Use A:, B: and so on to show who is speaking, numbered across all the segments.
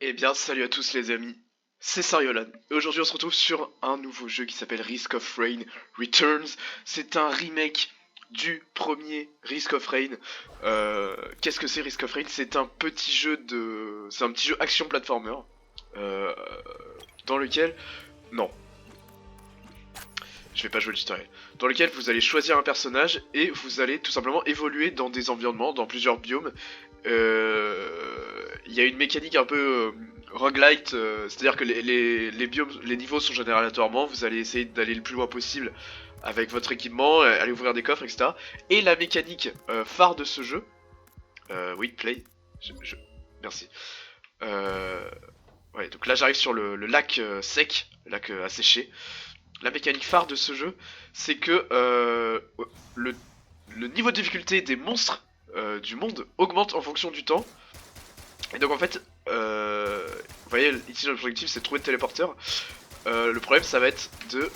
A: Eh bien, salut à tous les amis, c'est Sariolan, et aujourd'hui on se retrouve sur un nouveau jeu qui s'appelle Risk of Rain Returns. C'est un remake du premier Risk of Rain. Qu'est-ce que c'est Risk of Rain? C'est un petit jeu de... C'est un petit jeu action platformer, euh, dans lequel... Non, je vais pas jouer le tutoriel. Dans lequel vous allez choisir un personnage et vous allez tout simplement évoluer dans des environnements, dans plusieurs biomes. Il y a une mécanique un peu roguelite, c'est-à-dire que les biomes, les niveaux sont générés aléatoirement, vous allez essayer d'aller le plus loin possible avec votre équipement, aller ouvrir des coffres, etc. Et la mécanique phare de ce jeu, oui, play, je- merci. Euh, ouais, donc là j'arrive sur le lac sec, le lac asséché. La mécanique phare de ce jeu, c'est que le, le niveau de difficulté des monstres du monde augmente en fonction du temps. Et donc en fait, vous voyez ici l'objectif c'est de trouver le téléporteur. Le problème ça va être de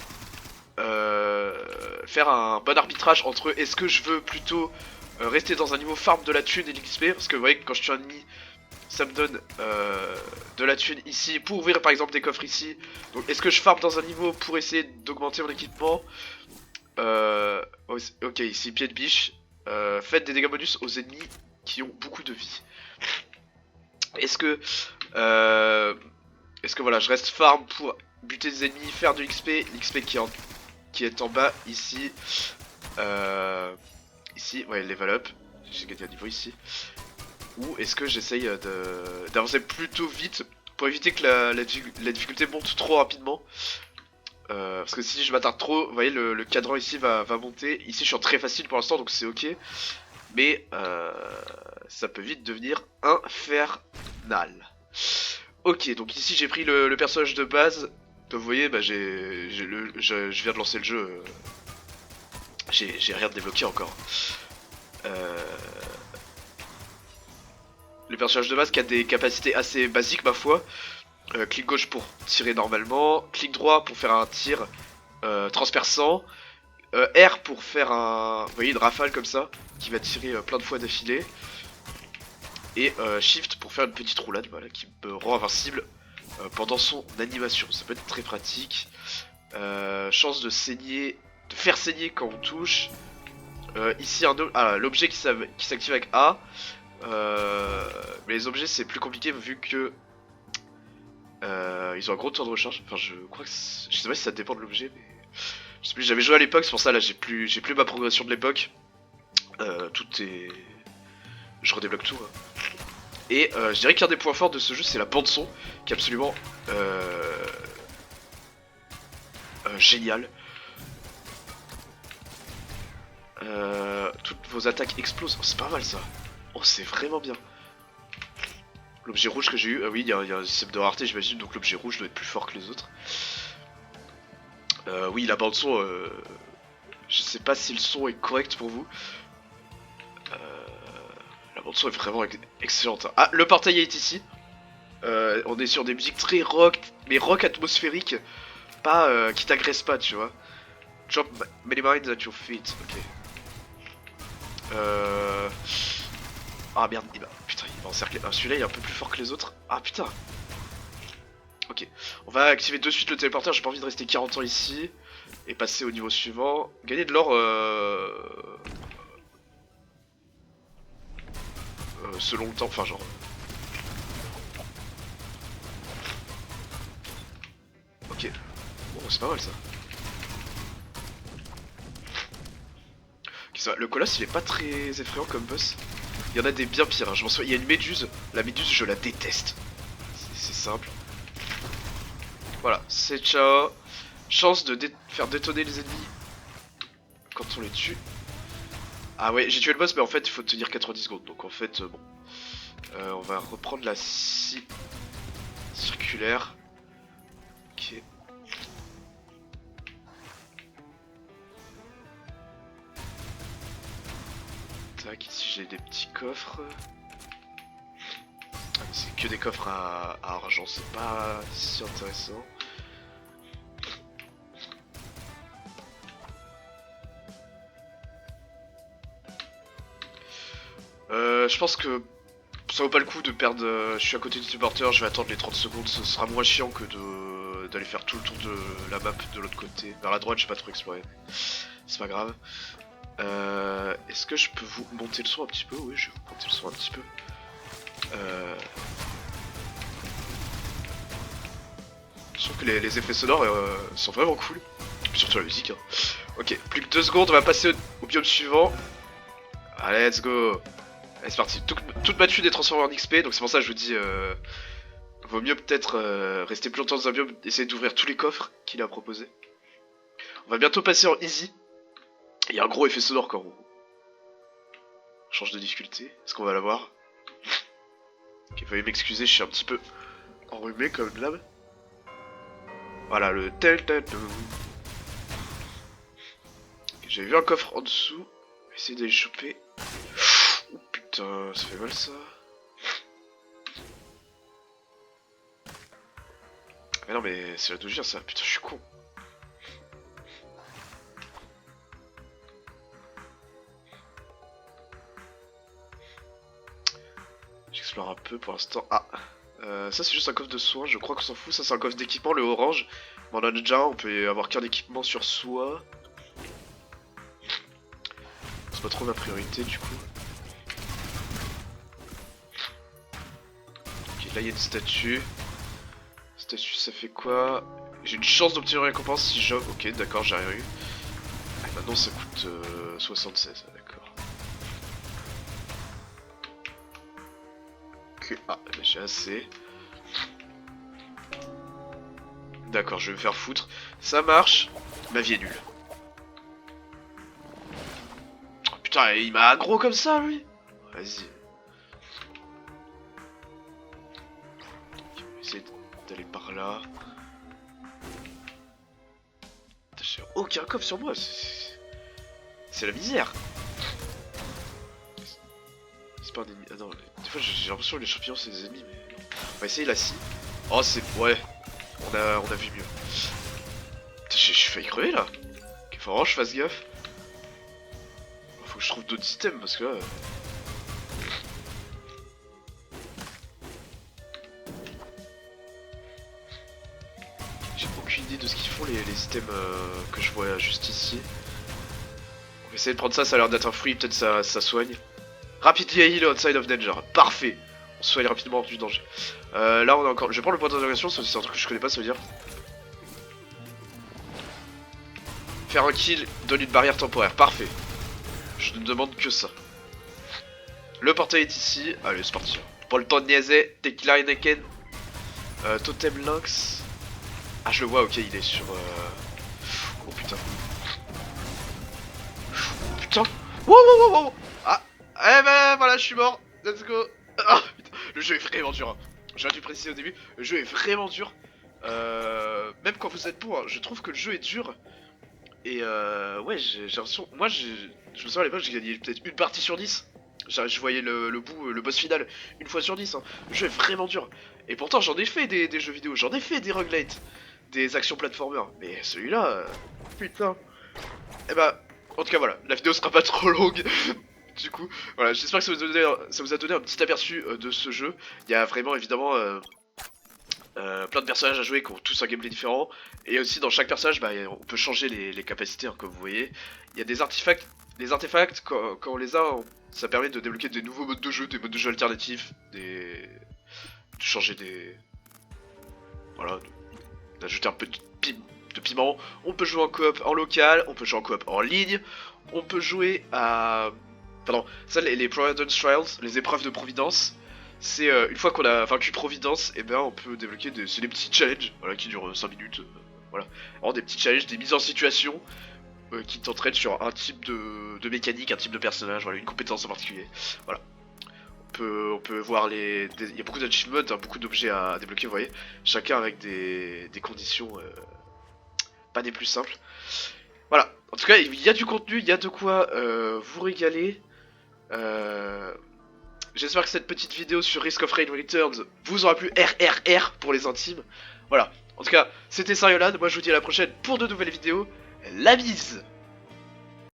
A: faire un bon arbitrage entre est-ce que je veux plutôt rester dans un niveau farm de la thune et de l'XP, parce que vous voyez que quand je tue un ennemi ça me donne de la thune ici pour ouvrir par exemple des coffres ici. Donc est-ce que je farm dans un niveau pour essayer d'augmenter mon équipement? Ok, ici pied de biche. Faites des dégâts bonus aux ennemis qui ont beaucoup de vie. Est-ce que euh, est-ce que voilà, je reste farm pour buter des ennemis, faire de l'XP, l'XP qui est en bas ici. Ici, ouais, level up. J'ai gagné un niveau ici. Ou est-ce que j'essaye d'avancer plutôt vite pour éviter que la difficulté monte trop rapidement. Parce que si je m'attarde trop, vous voyez le cadran ici va monter. Ici je suis en très facile pour l'instant donc c'est ok. Mais ça peut vite devenir infernal. Ok, donc ici j'ai pris le personnage de base. Donc vous voyez, bah je viens de lancer le jeu. J'ai rien débloqué encore. Euh, le personnage de base qui a des capacités assez basiques ma foi. Clic gauche pour tirer normalement, clic droit pour faire un tir transperçant, R pour faire un, vous voyez, une rafale comme ça qui va tirer plein de fois d'affilée, et Shift pour faire une petite roulade, voilà, qui me rend invincible pendant son animation. Ça peut être très pratique. Chance de saigner, de faire saigner quand on touche. Ici l'objet qui s'active avec A. Mais les objets c'est plus compliqué vu que ils ont un gros temps de recharge. Enfin, je crois que je sais pas si ça dépend de l'objet, mais je sais plus. J'avais joué à l'époque, c'est pour ça là j'ai plus ma progression de l'époque. Tout est, je redébloque tout. Hein. Et je dirais qu'un des points forts de ce jeu, c'est la bande son, qui est absolument géniale. Toutes vos attaques explosent. Oh, c'est pas mal ça. Oh, c'est vraiment bien. L'objet rouge que j'ai eu, oui, il y a un système de rareté, j'imagine, donc l'objet rouge doit être plus fort que les autres. Oui, la bande son, je sais pas si le son est correct pour vous. La bande son est vraiment excellente. Hein. Ah, le portail est ici. On est sur des musiques très rock, mais rock atmosphérique, pas qui t'agresse pas, tu vois. Drop many minds at your feet. Ok. Ah merde, putain, il va encercler. Ah, celui-là il est un peu plus fort que les autres. Ah putain. Ok. On va activer de suite le téléporteur. J'ai pas envie de rester 40 ans ici. Et passer au niveau suivant. Gagner de l'or selon le temps. Enfin, genre. Ok. Bon, c'est pas mal ça. Okay, ça. Le colosse il est pas très effrayant comme boss. Il y en a des bien pires. Hein. Je m'en souviens. Il y a une méduse. La méduse, je la déteste. C'est simple. Voilà, c'est ciao. Chance de faire détonner les ennemis quand on les tue. Ah ouais, j'ai tué le boss, mais en fait, il faut tenir 90 secondes. Donc en fait, bon. On va reprendre la scie circulaire. Ok. Tac, ici j'ai des petits coffres. Ah, c'est que des coffres à argent, c'est pas si intéressant. Je pense que ça vaut pas le coup de perdre... je suis à côté du supporter, je vais attendre les 30 secondes, ce sera moins chiant que d'aller faire tout le tour de la map de l'autre côté. Vers la droite, j'ai pas trop exploré. C'est pas grave. Est-ce que je peux vous monter le son un petit peu? Oui, je vais vous monter le son un petit peu. Je trouve que les effets sonores sont vraiment cool. Surtout la musique. Hein. Ok, plus que 2 secondes, on va passer au biome suivant. Allez, let's go. Allez, c'est parti. Toute ma thune est transformée en XP, donc c'est pour ça que je vous dis... vaut mieux peut-être rester plus longtemps dans un biome, essayer d'ouvrir tous les coffres qu'il a proposé. On va bientôt passer en easy. Il y a un gros effet sonore quand on change de difficulté. Est-ce qu'on va l'avoir? Ok, veuillez m'excuser, je suis un petit peu enrhumé comme d'hab. Voilà, le tel tel. J'ai vu un coffre en dessous. Je vais essayer d'aller choper. Oh putain, ça fait mal ça. Mais non, mais c'est la douche ça. Putain, je suis con. J'explore un peu pour l'instant. Ah, ça c'est juste un coffre de soins, je crois qu'on s'en fout. Ça c'est un coffre d'équipement, le orange. Mais on en a déjà, on peut avoir qu'un équipement sur soi. C'est pas trop ma priorité du coup. Ok, là il y a une statue. Statue, ça fait quoi? J'ai une chance d'obtenir une récompense si j'offre. Ok, d'accord, j'ai rien eu. Et maintenant ça coûte 76, d'accord. Ok, ah, j'ai assez. D'accord, je vais me faire foutre. Ça marche. Ma vie est nulle. Oh, putain, il m'a aggro comme ça, lui. Vas-y. On va essayer d'aller par là. J'ai aucun coffre sur moi. C'est la misère. C'est pas un ennemi. Ah non, des fois j'ai l'impression que les champignons c'est des ennemis, mais. On va essayer la scie. Oh, c'est. Ouais. On a vu mieux. J'ai failli crever là. Ok, faut vraiment que je fasse gaffe. Faut que je trouve d'autres items parce que là. J'ai aucune idée de ce qu'ils font les items que je vois juste ici. On va essayer de prendre ça, ça a l'air d'être un fruit, peut-être ça soigne. Rapidly heal outside of danger. Parfait. On soigne rapidement hors du danger. Là on a encore. Je vais prendre le point d'interrogation, c'est un truc que je connais pas, ça veut dire. Faire un kill donne une barrière temporaire. Parfait. Je ne demande que ça. Le portail est ici. Allez, c'est parti. Pas le temps de niaiser. Tequila Heineken. Totem Lynx. Ah, je le vois, ok, il est sur. Oh putain. Putain. Wow, wow, wow, wow. Ah, eh ben voilà, je suis mort. Let's go. Ah, putain. Le jeu est vraiment dur. Hein. J'aurais dû préciser au début. Le jeu est vraiment dur. Même quand vous êtes bon, hein, je trouve que le jeu est dur. Et ouais, j'ai l'impression. Moi, je me souviens à l'époque, j'ai gagné peut-être une partie sur 10. Je voyais le bout, le boss final une fois sur 10. Hein. Le jeu est vraiment dur. Et pourtant, j'en ai fait des jeux vidéo, j'en ai fait des roguelites, des actions platformer. Mais celui-là, putain. Et bah, en tout cas, voilà, la vidéo sera pas trop longue. Du coup, voilà, j'espère que ça vous a donné un petit aperçu de ce jeu. Il y a vraiment, évidemment. Plein de personnages à jouer qui ont tous un gameplay différent. Et aussi dans chaque personnage bah, on peut changer les capacités hein, comme vous voyez. Il y a des artefacts. Les artefacts quand on les a ça permet de débloquer des nouveaux modes de jeu, des modes de jeu alternatifs, de changer des... Voilà, d'ajouter un peu de piment. On peut jouer en coop en local, on peut jouer en coop en ligne. On peut jouer à... Pardon, ça les Providence Trials, les épreuves de Providence. C'est une fois qu'on a vaincu Providence, et ben on peut débloquer des petits challenges, voilà, qui durent 5 minutes, voilà. Alors des petits challenges, des mises en situation qui t'entraînent sur un type de mécanique, un type de personnage, voilà, une compétence en particulier, voilà. On peut voir il y a beaucoup d'achievements, hein, beaucoup d'objets à débloquer, vous voyez, chacun avec des conditions pas des plus simples. Voilà, en tout cas il y a du contenu, il y a de quoi vous régaler. J'espère que cette petite vidéo sur Risk of Rain Returns vous aura plu. RRR pour les intimes. Voilà. En tout cas, c'était Sariolan. Moi, je vous dis à la prochaine pour de nouvelles vidéos. La bise!